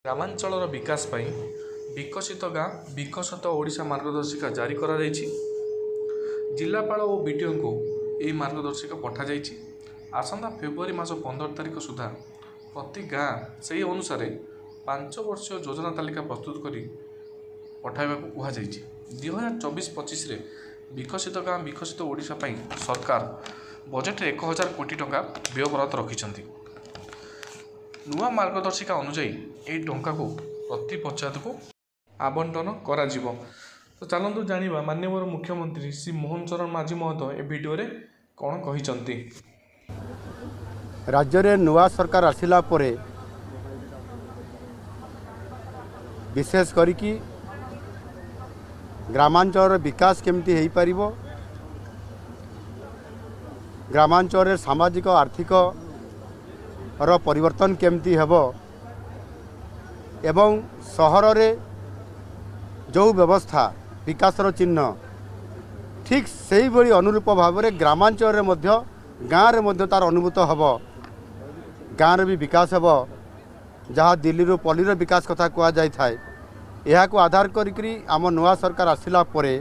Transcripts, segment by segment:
ଗ୍ରାମାଞ୍ଚଳର ବିକାଶ ପାଇଁ ବିକଶିତ ଗାଁ ବିକଶିତ ଓଡ଼ିଶା ମାର୍ଗଦର୍ଶିକା ଜାରି କରାଯାଇଛି। ଜିଲ୍ଲାପାଳ ଓ ବିଡିଓଙ୍କୁ ଏହି ମାର୍ଗଦର୍ଶିକା ପଠାଯାଇଛି। ଆସନ୍ତା ଫେବୃଆରୀ ମାସ 15 ତାରିଖ ସୁଦ୍ଧା ପ୍ରତି ଗାଁ ସେହି ଅନୁସାରେ 5 ବର୍ଷୀୟ ଯୋଜନା ତାଲିକା ପ୍ରସ୍ତୁତ କରି ପଠାଇବାକୁ କୁହାଯାଇଛି। 2024-25ରେ ବିକଶିତ ଗାଁ ବିକଶିତ ଓଡ଼ିଶା ପାଇଁ ସରକାର ବଜେଟରେ 1000 କୋଟି ଟଙ୍କା ବ୍ୟୟବରାଦ ରଖିଛନ୍ତି। ନୂଆ ମାର୍ଗଦର୍ଶିକା ଅନୁଯାୟୀ ଏହି ଟଙ୍କାକୁ ପ୍ରତି ପଞ୍ଚାୟତକୁ ଆବଣ୍ଟନ କରାଯିବ। ତ ଚାଲନ୍ତୁ ଜାଣିବା ମାନ୍ୟବର ମୁଖ୍ୟମନ୍ତ୍ରୀ ଶ୍ରୀ ମୋହନ ଚରଣ ମାଝୀ ମହୋଦୟ ଏ ଭିଡ଼ିଓରେ କ'ଣ କହିଛନ୍ତି। राज्य नुआ सरकार आसिला परे विशेष करिकी ग्रामांचल विकास केमती हो पार, ग्रामांचल सामाजिक आर्थिक परिवर्तन केमती हेब एवं सहर रे जो व्यवस्था विकासर चिन्ह ठीक से ही अनुरूप भाव में ग्रामांचल गाँव में तार अनुभूत हम गाँव भी विकास हेब जहाँ दिल्ली रू पल्लीर विकास कथा कह जाए यह को आधार करी आम नुआ सरकार आसिला परे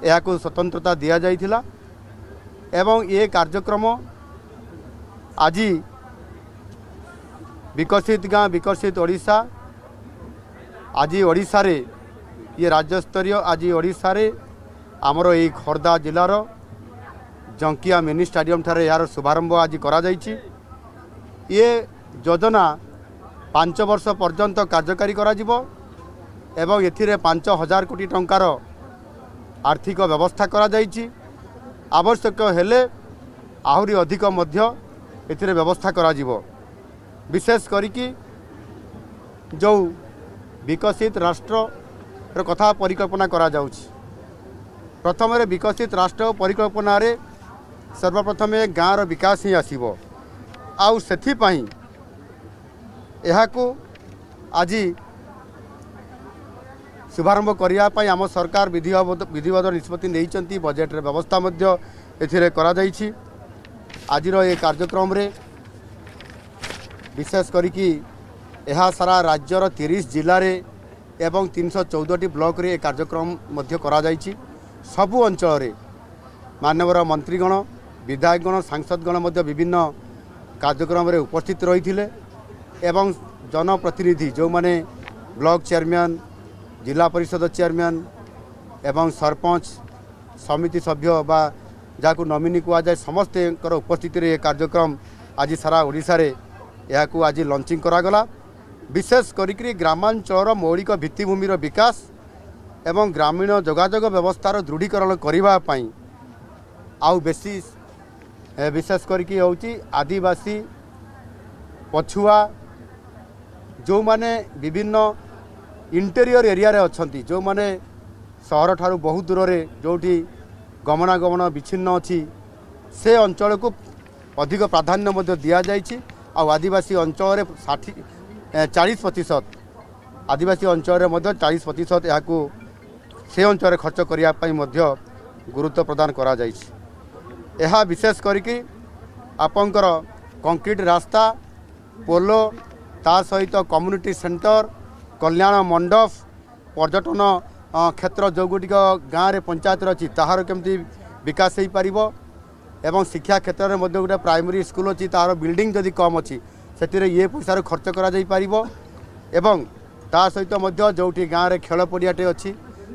यह को स्वतंत्रता दि जाइथिला एवं ये कार्यक्रम आज विकसित गाँ विकसित ओडिशा आज ओडिशा रे ये राज्य स्तरीय आज ओडिशा रे आमर ये खोर्धा जिलार जंकिया मिनी स्टाडियम ठारे यार शुभारंभ आज करा जाइछि। ये योजना 5 वर्ष पर्यंत कार्यकारी करा जिवो एवं एथिरे 5000 कोटी टंकार आर्थिक व्यवस्था करा जाइछि। आवश्यक हेले आहुरी अधिक मध्य एथिरे व्यवस्था करा जिवो। विशेष करिकी जो विकसित राष्ट्र कथा परिकल्पना करा जाउछि। प्रथम विकसित राष्ट्र परिकल्पना रे सर्वप्रथम गाँव विकास ही आसीबो आउ सेथिपाई एहाकू आज शुभारंभ करिया पाई आम सरकार विधिवत निष्पत्ति नहीं बजेट रे व्यवस्था मध्य एथिरे करा जाइछि। आजिर ये कार्यक्रम रे विशेष करिकी एहा सारा राज्यर 30 जिले रे एवं 314 ब्लॉक रे कार्यक्रम मध्य करा जाइछि। सबु अंचल रे माननीय मंत्रीगण विधायकगण सांसदगण मध्य विभिन्न कार्यक्रम रे उपस्थित रही एवं जनप्रतिनिधि जो माने ब्लॉक चेयरमैन जिला परिषद चेयरमैन एवं सरपंच समिति सभ्य बा जाकू नॉमिनी कह जाए समस्त उपस्थिति रे कार्यक्रम आज सारा ओडिशा रे याकू आज लॉन्चिंग करागला। विशेष करिकरी ग्रामांचल मौलिक भित्तिभूमिर विकास एवं ग्रामीण जोगाजोग व्यवस्थार दृढ़ीकरण करने पाई आउ बेसी विशेष करके होची आदिवासी पछुआ जो माने विभिन्न इंटेरियर एरिया रे अछंती जो माने सहर ठारू बहुत दूर रे जोठी गमनागमन विच्छिन्न अच्छी से अंचल को अधिक प्राधान्य मध्य दिया जाइछि। आ आदिवासी अंचल 40% आदिवासी अंचल 40% या से अंचल खर्च करने गुरुत्व प्रदान करा जाइछि। यह विशेष करिकी आपंकर कंक्रीट रास्ता पोलो ता सहित कम्युनिटी सेंटर कल्याण मंडप पर्यटन क्षेत्र जो गुटिक गाँव में पंचायत अच्छी ताहार केमती विकास हो पार एवं शिक्षा क्षेत्र में गोटे प्राइमरी स्कूल अच्छी तार बिल्डिंग जदि कम अच्छी से ये पैसा खर्च करा जाई पारिबो एवं ता सहित जो गाँव में खेल पड़ियाटे अच्छी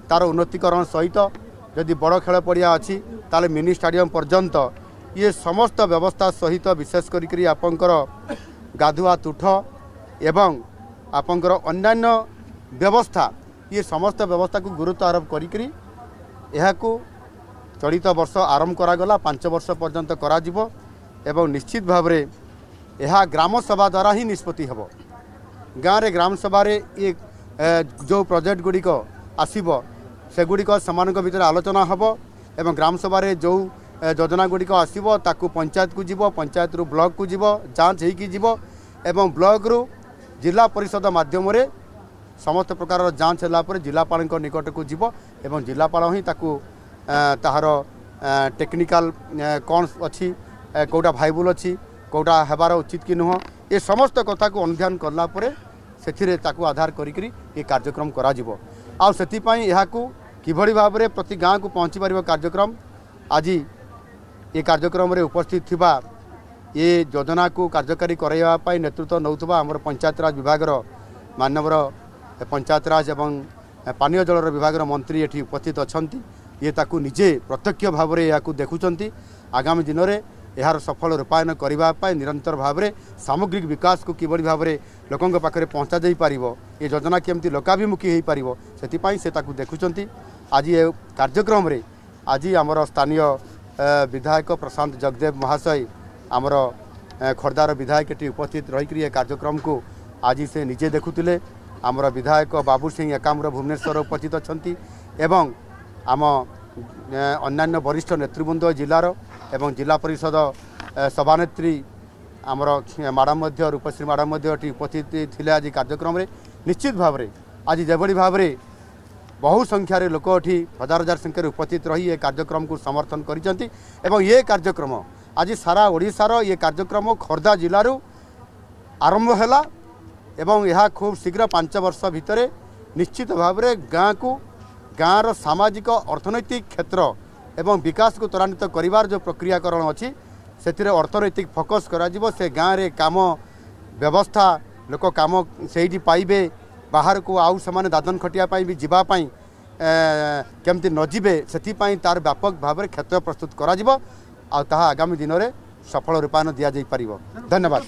तार उन्नतीकरण सहित जदि बड़ खेल पड़िया अच्छी ताले मिनी स्टाडियम पर्यंत ये समस्त व्यवस्था सहित विशेष करी आपंकर गाधुआ तुठ एवं आपंकर अन्यान्य व्यवस्था ये समस्त व्यवस्था को गुरुत्व आरोप करी एहाकू चलित वर्ष आरंभ करागला 5 वर्ष पर्यंत करा जिवो एवं निश्चित भाव रे यह ग्राम सभा द्वारा ही निष्पत्ति हेब। गाँव रे ग्राम सभा रे ये जो प्रोजेक्ट गुड़िक आसीबो सेगुड़िक समानक भितर आलोचना हेब एवं ग्राम सभा रे जो योजना गुड़िक आसीबो ताकू पंचायत को जीवो पंचायत रु ब्लॉक को जीवो जांच होइकी जीवो एवं ब्लॉक रु जिला परिषद माध्यम रे समस्त प्रकार जांच होला पर जिलापाल निकट को जीवो एवं जिलापाल ही ताकू ताहार टेक्निकल कौन अच्छी कौटा भाइबुल अच्छी कौटा हेबार उचित कि नुह ए समस्त कथा को अनुध्यान करला परे सेथिरे ताकू आधार करिकरी ये कार्यक्रम करा जिवो आ सेति पई एहाकू किभଳି भाबरे प्रति गाँ को पहुँची पारिबो कार्यक्रम आज ये कार्यक्रम रे उपस्थित थिबा ये योजना को कार्यकारी कराइबा पई नेतृत्व नौथबा हमर पंचायत राज विभाग मानवर पंचायत राज एवं पानीय जल विभाग मंत्री एठी उपस्थित अछंती ये ताकू निजे प्रत्यक्ष भाव में यहाँ देखुंट आगामी दिन में यार सफल रूपायन करने निरंतर भाव में सामग्रिक विकास को किभଳି भाव में लोकों पाखे पहुँचा जा पार ये योजना केमती लोकाभिमुखी हो पार से देखुंट आज ये कार्यक्रम रे आज आमर स्थानीय विधायक प्रशांत जगदेव महाशय आमर खोर्धार विधायक ये उपस्थित रही कार्यक्रम को आज से निजे देखुले आमर विधायक बाबू सिंह एकाम्र भुवनेश्वर उपस्थित अच्छा एवं आम अन्यान्य वरिष्ठ नेतृवृंद जिलार एवं जिला परिषद सभानेत्री आमर मैडम रूपश्री मैडम उपस्थित थे आज कार्यक्रम रे निश्चित भाव में आज जेभली भाव में बहु संख्यार लोक ये हजार हजार संख्यार उपस्थित रही ये कार्यक्रम को समर्थन करिसेंती एवं ये कार्यक्रम आज सारा ओडिशार ये कार्यक्रम खोर्धा जिलूर आरंभ हैला एवं यह खूब शीघ्र 5 वर्ष भितर निश्चित भाव में गाँ को गाँर सामाजिक अर्थनैतिक क्षेत्र एवं विकास को त्वरान्वित करिवार जो प्रक्रियाकरण अच्छी से अर्थनैतिक फोकस करा जिवो से गाँव रे काम व्यवस्था लोक काम से पाइबे बाहर को आउ से दादन खटिया भी जीवाई केमती न जीवे से तार व्यापक भाव में क्षेत्र प्रस्तुत करा जिवो आ ताहा आगामी दिन में सफल रूपायन दि जा पारिबो। धन्यवाद।